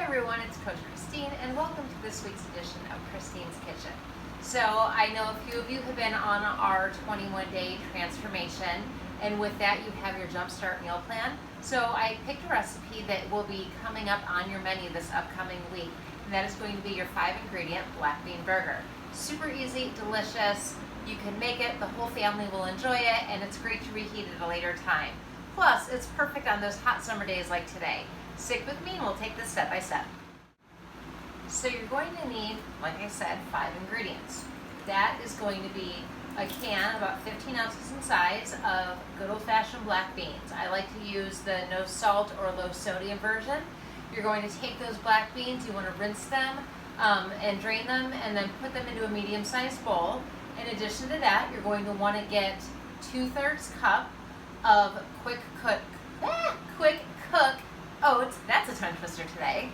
everyone, it's Coach Christine and welcome to this week's edition of Christine's Kitchen. So I know a few of you have been on our 21-day transformation, and with that you have your Jumpstart meal plan. So I picked a recipe that will be coming up on your menu this upcoming week, and that is going to be your 5-ingredient black bean burger. Super easy, delicious, you can make it, the whole family will enjoy it, and it's great to reheat at a later time. Plus, it's perfect on those hot summer days like today. Stick with me and we'll take this step by step. So you're going to need, like I said, 5 ingredients. That is going to be a can about 15 ounces in size of good old-fashioned black beans. I like to use the no salt or low sodium version. You're going to take those black beans, you want to rinse them and drain them, and then put them into a medium-sized bowl. In addition to that, you're going to want to get 2/3 cup of quick cook oats, that's a tongue twister today,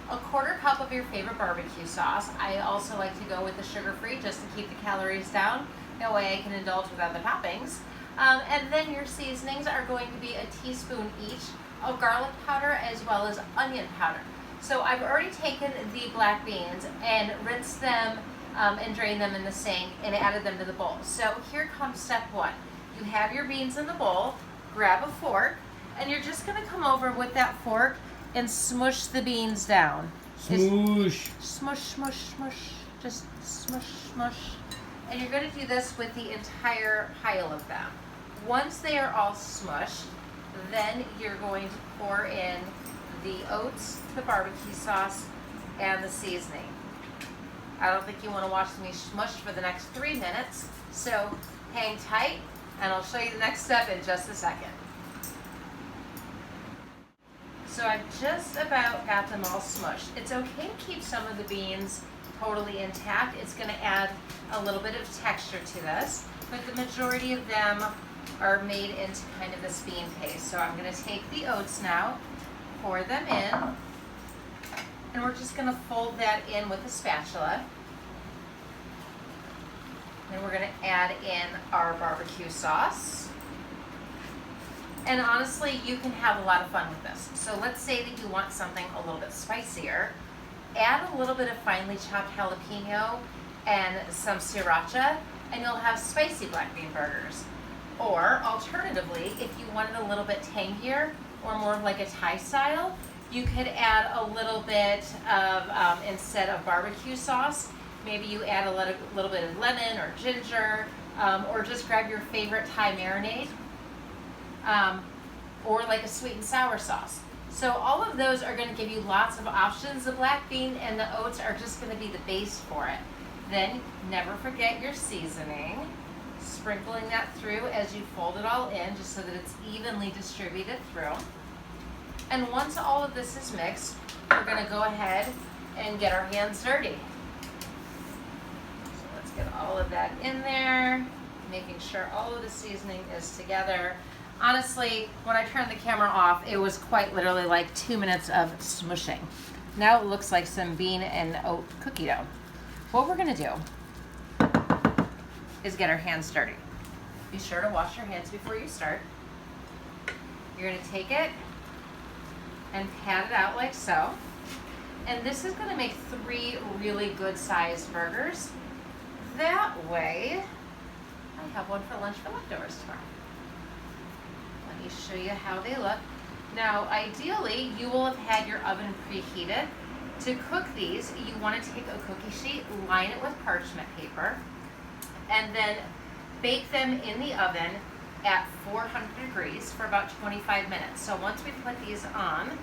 a 1/4 cup of your favorite barbecue sauce. I also like to go with the sugar-free just to keep the calories down. That way I can indulge with other toppings. And then your seasonings are going to be a teaspoon each of garlic powder as well as onion powder. So I've already taken the black beans and rinsed them and drained them in the sink and added them to the bowl. So here comes step 1. You have your beans in the bowl, grab a fork, and you're just going to come over with that fork and smush the beans down. Smoosh. Smush, smush, smush. Just smush, smush. And you're going to do this with the entire pile of them. Once they are all smushed, then you're going to pour in the oats, the barbecue sauce, and the seasoning. I don't think you want to watch me smush for the next 3 minutes, so hang tight, and I'll show you the next step in just a second. So I've just about got them all smushed. It's okay to keep some of the beans totally intact. It's going to add a little bit of texture to this, but the majority of them are made into kind of this bean paste. So I'm going to take the oats now, pour them in, and we're just going to fold that in with a spatula. And we're going to add in our barbecue sauce. And honestly, you can have a lot of fun with this. So let's say that you want something a little bit spicier. Add a little bit of finely chopped jalapeno and some sriracha, and you'll have spicy black bean burgers. Or alternatively, if you wanted a little bit tangier or more like a Thai style, you could add a little bit of, instead of barbecue sauce, maybe you add a little bit of lemon or ginger, or just grab your favorite Thai marinade. Or like a sweet and sour sauce. So all of those are going to give you lots of options. The black bean and the oats are just going to be the base for it. Then never forget your seasoning, sprinkling that through as you fold it all in just so that it's evenly distributed through. And once all of this is mixed, we're going to go ahead and get our hands dirty. So let's get all of that in there, making sure all of the seasoning is together. Honestly, when I turned the camera off, it was quite literally like 2 minutes of smushing. Now it looks like some bean and oat cookie dough. What we're gonna do is get our hands dirty. Be sure to wash your hands before you start. You're gonna take it and pat it out like so. And this is gonna make 3 really good sized burgers. That way, I have one for lunch for leftovers tomorrow. Let me show you how they look. Now, ideally, you will have had your oven preheated. To cook these, you want to take a cookie sheet, line it with parchment paper, and then bake them in the oven at 400 degrees for about 25 minutes. So once we put these on,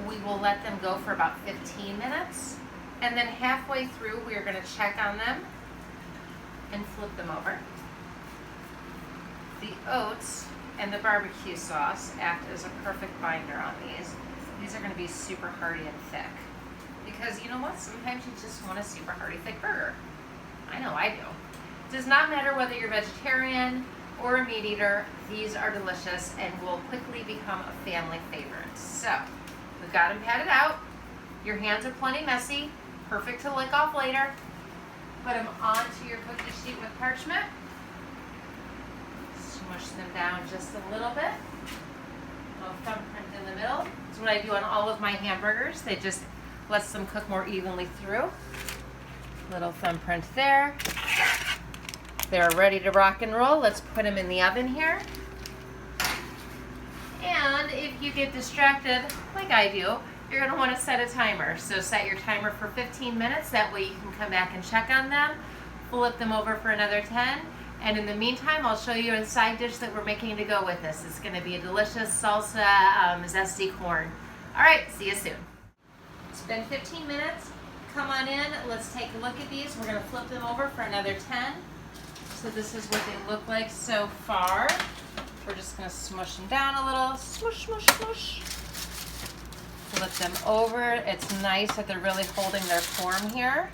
we will let them go for about 15 minutes. And then halfway through, we are going to check on them and flip them over. The oats and the barbecue sauce act as a perfect binder on these. These are going to be super hearty and thick. Because you know what? Sometimes you just want a super hearty, thick burger. I know I do. It does not matter whether you're vegetarian or a meat eater. These are delicious and will quickly become a family favorite. So, we've got them patted out. Your hands are plenty messy. Perfect to lick off later. Put them onto your cookie sheet with parchment. Smush them down just a little bit. Little thumbprint in the middle. So what I do on all of my hamburgers. They just lets them cook more evenly through. Little thumbprint there. They're ready to rock and roll. Let's put them in the oven here. And if you get distracted, like I do, you're going to want to set a timer. So set your timer for 15 minutes. That way you can come back and check on them. Flip them over for another 10. And in the meantime, I'll show you a side dish that we're making to go with this. It's going to be a delicious salsa zesty corn. All right, see you soon. It's been 15 minutes. Come on in. Let's take a look at these. We're going to flip them over for another 10. So this is what they look like so far. We're just going to smush them down a little. Smush, smush, smush. Flip them over. It's nice that they're really holding their form here.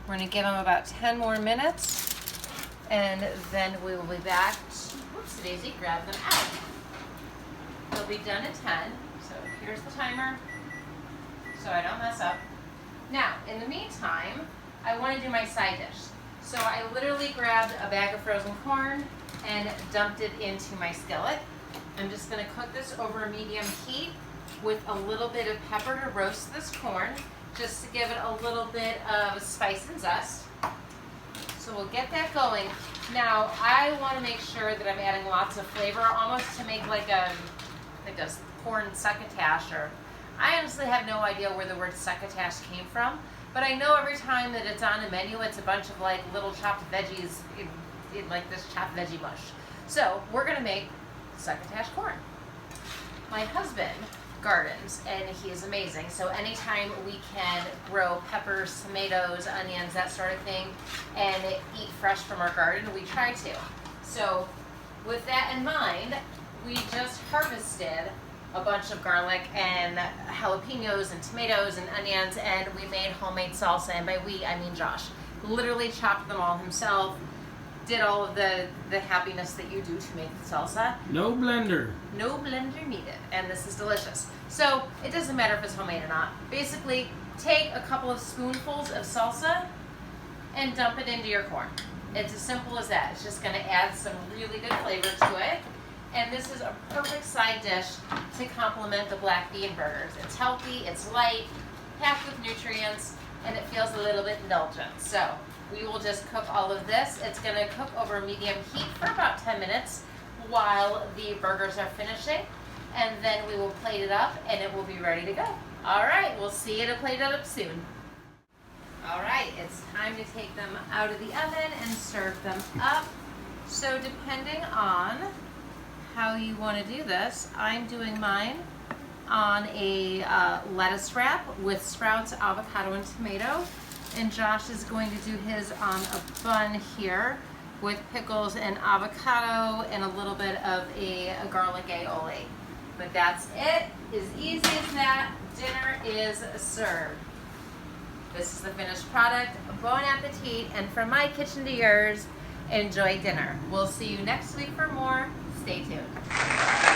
We're going to give them about 10 more minutes, and then we will be back. Whoops, Daisy, grab them out. They'll be done at 10, so here's the timer, so I don't mess up. Now, in the meantime, I want to do my side dish. So I literally grabbed a bag of frozen corn and dumped it into my skillet. I'm just going to cook this over medium heat with a little bit of pepper to roast this corn, just to give it a little bit of spice and zest. So we'll get that going. Now, I want to make sure that I'm adding lots of flavor, almost to make like a corn succotash, or I honestly have no idea where the word succotash came from, but I know every time that it's on a menu, it's a bunch of like little chopped veggies in like this chopped veggie mush. So we're gonna make succotash corn. My husband gardens, and he is amazing. So anytime we can grow peppers, tomatoes, onions, that sort of thing, and eat fresh from our garden, we try to. So with that in mind, we just harvested a bunch of garlic and jalapenos and tomatoes and onions, and we made homemade salsa. And by we, I mean Josh. Literally chopped them all himself, did all of the happiness that you do to make the salsa. No blender. No blender needed, and this is delicious. So it doesn't matter if it's homemade or not. Basically, take a couple of spoonfuls of salsa and dump it into your corn. It's as simple as that. It's just going to add some really good flavor to it. And this is a perfect side dish to complement the black bean burgers. It's healthy, it's light, packed with nutrients, and it feels a little bit indulgent. So we will just cook all of this. It's going to cook over medium heat for about 10 minutes while the burgers are finishing. And then we will plate it up and it will be ready to go. All right, we'll see you to plate it up soon. All right, it's time to take them out of the oven and serve them up. So depending on how you want to do this, I'm doing mine on a lettuce wrap with sprouts, avocado, and tomato. And Josh is going to do his on a bun here with pickles and avocado and a little bit of a garlic aioli. But that's it. As easy as that. Dinner is served. This is the finished product. Bon appetit. And from my kitchen to yours, enjoy dinner. We'll see you next week for more. Stay tuned.